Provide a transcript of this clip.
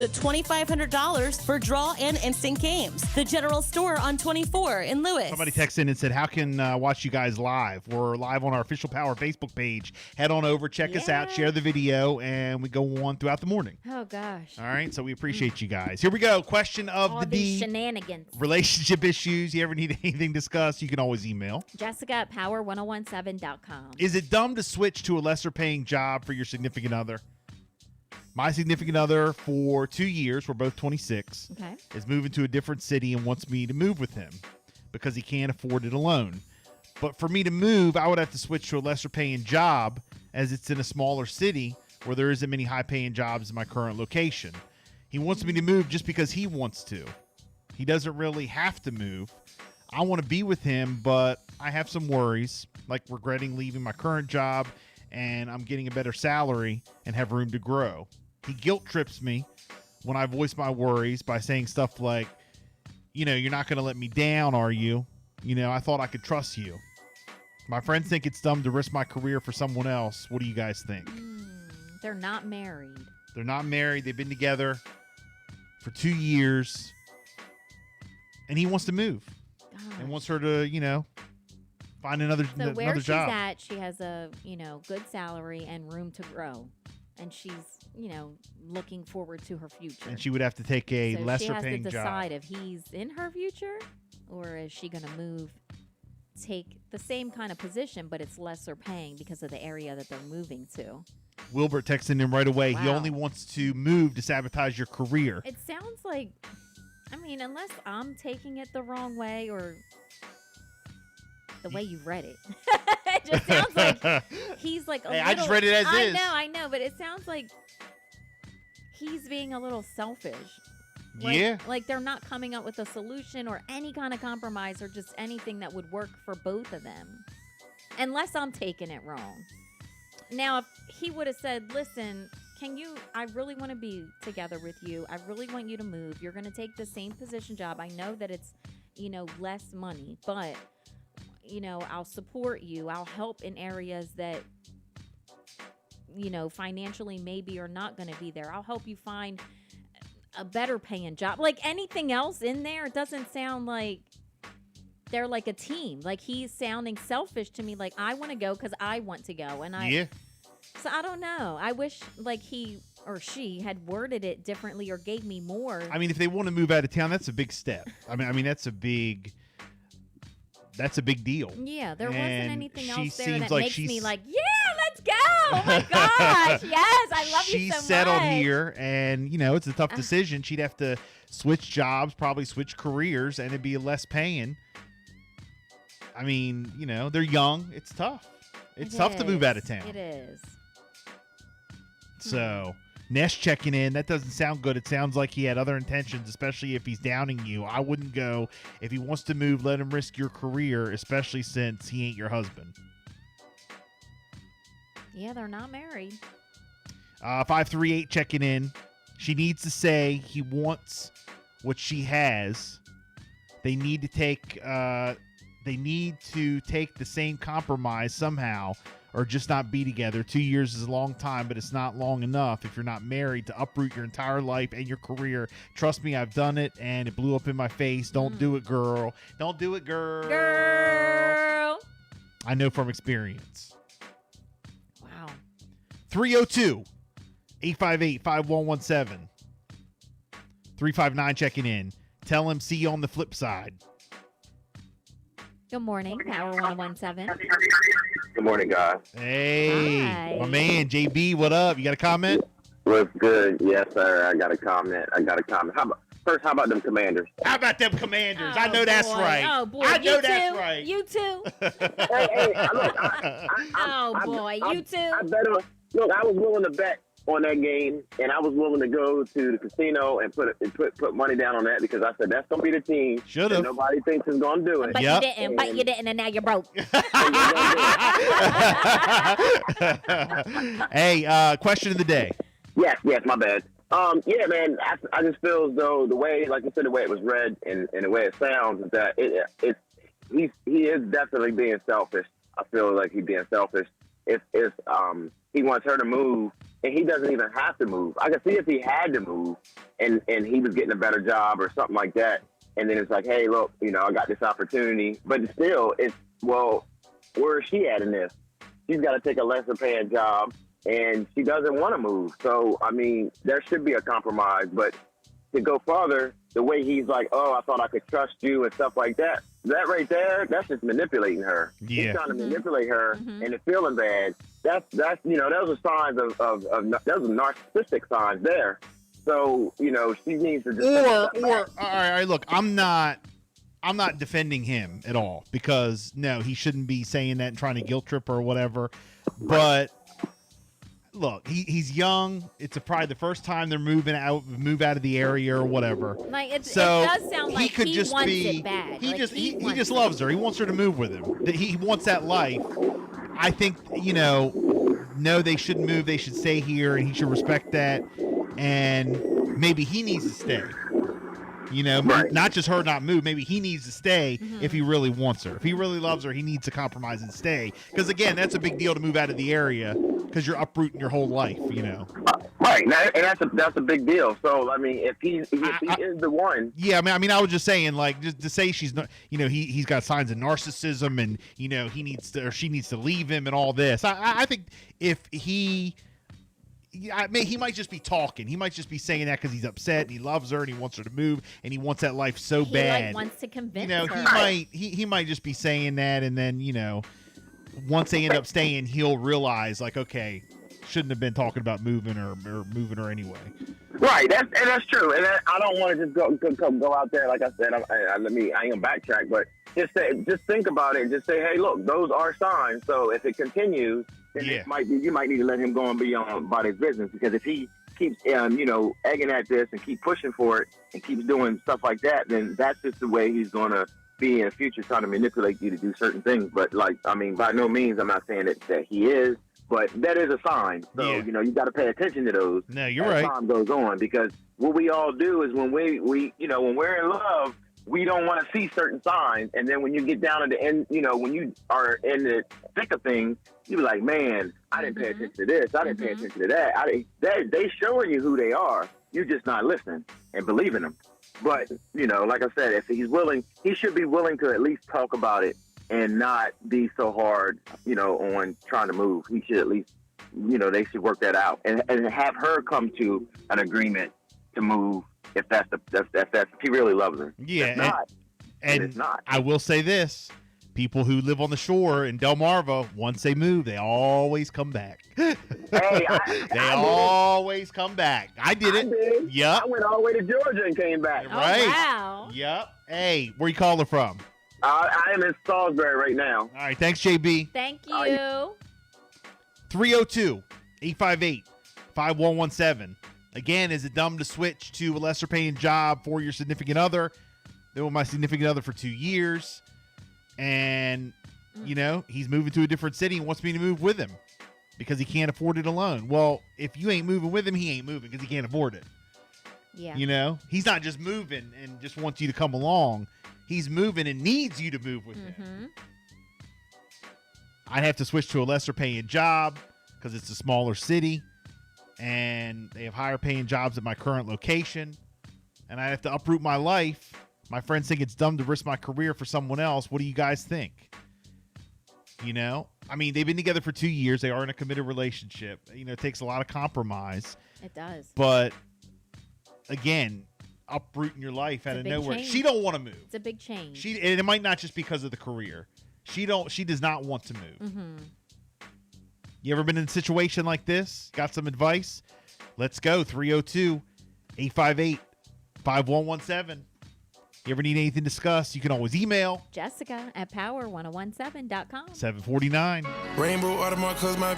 $2,500 for draw and instant games. The General Store on 24 in Lewis. Somebody texted in and said, how can watch you guys live? We're live on our Official Power Facebook page. Head on over, check us out, share the video, and we go on throughout the morning. Oh, gosh. All right, so we appreciate you guys. Here we go. Question of All the these D. shenanigans. Relationship issues. You ever need anything discussed, you can always email. Jessica at power1017.com. Is it dumb to switch to a lesser paying job for your significant other? My significant other for 2 years, we're both 26, is moving to a different city and wants me to move with him because he can't afford it alone. But for me to move, I would have to switch to a lesser paying job as it's in a smaller city where there isn't many high paying jobs in my current location. He wants me to move just because he wants to. He doesn't really have to move. I want to be with him, but I have some worries, like regretting leaving my current job, and I'm getting a better salary and have room to grow. He guilt trips me when I voice my worries by saying stuff like, you're not going to let me down, are you? I thought I could trust you. My friends think it's dumb to risk my career for someone else. What do you guys think? They're not married. They're not married. They've been together for 2 years. And he wants to move. Gosh. And wants her to, find another job. So where she's at, she has a, good salary and room to grow. And she's, looking forward to her future. And she would have to take a lesser paying job. She has to decide if he's in her future or is she going to take the same kind of position, but it's lesser paying because of the area that they're moving to. Wilbert texting him right away. Wow. He only wants to move to sabotage your career. It sounds like, unless I'm taking it the wrong way or the way you read it. It just sounds like he's like a little... I just read it as is. I know, but it sounds like he's being a little selfish. Like they're not coming up with a solution or any kind of compromise or just anything that would work for both of them. Unless I'm taking it wrong. Now, if he would have said, listen, I really want to be together with you. I really want you to move. You're going to take the same position job. I know that it's, less money, but... I'll support you. I'll help in areas that, financially maybe are not going to be there. I'll help you find a better paying job. Like anything else in there, it doesn't sound like they're like a team. Like he's sounding selfish to me. Like I want to go because I want to go. So I don't know. I wish like he or she had worded it differently or gave me more. If they want to move out of town, that's a big step. That's a big deal. Yeah, there wasn't anything else there that like makes me like, yeah, let's go. Oh, my gosh. Yes, I love you so much. She's settled here, and, it's a tough decision. She'd have to switch jobs, probably switch careers, and it'd be less paying. They're young. It's tough. It's tough to move out of town. It is. So... Nesh checking in. That doesn't sound good. It sounds like he had other intentions, especially if he's downing you. I wouldn't go. If he wants to move, let him risk your career, especially since he ain't your husband. Yeah, they're not married. 538 checking in. She needs to say he wants what she has. They need to take the same compromise somehow, or just not be together. 2 years is a long time, but it's not long enough if you're not married to uproot your entire life and your career. Trust me, I've done it, and it blew up in my face. Don't do it, girl. Don't do it, girl. Girl. I know from experience. Wow. 302-858-5117. 359 checking in. Tell him, see you on the flip side. Good morning, Power 1017. Good morning, guys. Hey, Hi. My man, JB, what up? You got a comment? What's good? Yes, sir. I got a comment. How about them Commanders? How about them Commanders? Oh, I know that's boy. right. Oh, boy. I know You that's too? right. You too? Hey, look. You too? I was willing to bet on that game, and I was willing to go to the casino and put money down on that because I said that's gonna be the team. Should have. Nobody thinks is gonna do it. But you didn't, and now you're broke. Hey, question of the day. Yes, my bad. Yeah, man, I just feel as though the way, like you said, the way it was read and the way it sounds is that he is definitely being selfish. I feel like he's being selfish. He he wants her to move, and he doesn't even have to move. I can see if he had to move, and he was getting a better job or something like that, and then it's like, hey, look, I got this opportunity. But still, it's, well, where is she at in this? She's got to take a lesser paying job, and she doesn't want to move. So, I mean, there should be a compromise. But to go further, the way he's like, oh, I thought I could trust you and stuff like that, that right there, that's just manipulating her. Yeah. He's trying to manipulate her into feeling bad. That's those are signs of those are narcissistic signs there. So, she needs to just all right, look, I'm not defending him at all, because no, he shouldn't be saying that and trying to guilt trip or whatever. But look, he's young. It's probably the first time they're move out of the area or whatever. Like it does sound he like could he just wants be. it bad. He Like, just loves her. He wants her to move with him. He wants that life. I think no, they shouldn't move. They should stay here, and he should respect that. And maybe he needs to stay. Right. Not just her not move. Maybe he needs to stay if he really wants her. If he really loves her, he needs to compromise and stay. Because again, that's a big deal to move out of the area, because you're uprooting your whole life. Right, and that's a big deal. So I mean, if he is the one, yeah. I was just saying, like, just to say she's not, he's got signs of narcissism, and he needs to, or she needs to leave him, and all this. I think if he might just be talking. He might just be saying that because he's upset and he loves her and he wants her to move and he wants that life so bad. He wants to convince her. He might just be saying that, and then once they end up staying, he'll realize, like, okay, shouldn't have been talking about moving or moving her anyway. Right, that's true. And I don't want to just go out there, like I said. I ain't gonna backtrack, but just think about it and just say, hey, look, those are signs. So if it continues, then you might need to let him go and be about his business, because if he keeps egging at this and keep pushing for it and keeps doing stuff like that, then that's just the way he's gonna be in the future, trying to manipulate you to do certain things. But by no means I'm not saying that he is, but that is a sign. So you got to pay attention to those. No, you're as right. Time goes on, because what we all do is when we when we're in love, we don't want to see certain signs, and then when you get down at the end, when you are in the thick of things, you be like, man, I didn't pay attention to this, I didn't pay attention to that. They showing you who they are. You're just not listening and believing them. But like I said, if he's willing, he should be willing to at least talk about it and not be so hard, on trying to move. He should at least, they should work that out and have her come to an agreement to move. If if he really loves her. Yeah. If not, and it's not. I will say this: people who live on the shore in Delmarva, once they move, they always come back. Hey, they always come back. I did it. Yep. I went all the way to Georgia and came back. Right. Oh, wow. Yep. Hey, where you calling from? I am in Salisbury right now. All right. Thanks, JB. Thank you. 302-858-5117. Again, is it dumb to switch to a lesser paying job for your significant other? Been with my significant other for 2 years, and he's moving to a different city and wants me to move with him because he can't afford it alone. Well, if you ain't moving with him, he ain't moving because he can't afford it. Yeah. He's not just moving and just wants you to come along. He's moving and needs you to move with him. I'd have to switch to a lesser paying job because it's a smaller city and they have higher paying jobs at my current location, and I have to uproot my life. My friends think it's dumb to risk my career for someone else. What do you guys think? I mean, they've been together for 2 years. They are in a committed relationship. It takes a lot of compromise. It does. But again, uprooting your life out of nowhere. Change. She don't want to move. It's a big change. And it might not just because of the career. She does not want to move. You ever been in a situation like this? Got some advice? Let's go. 302-858-5117. You ever need anything discussed? You can always email Jessica at power1017.com. 749. Rainbow Audemars, cause my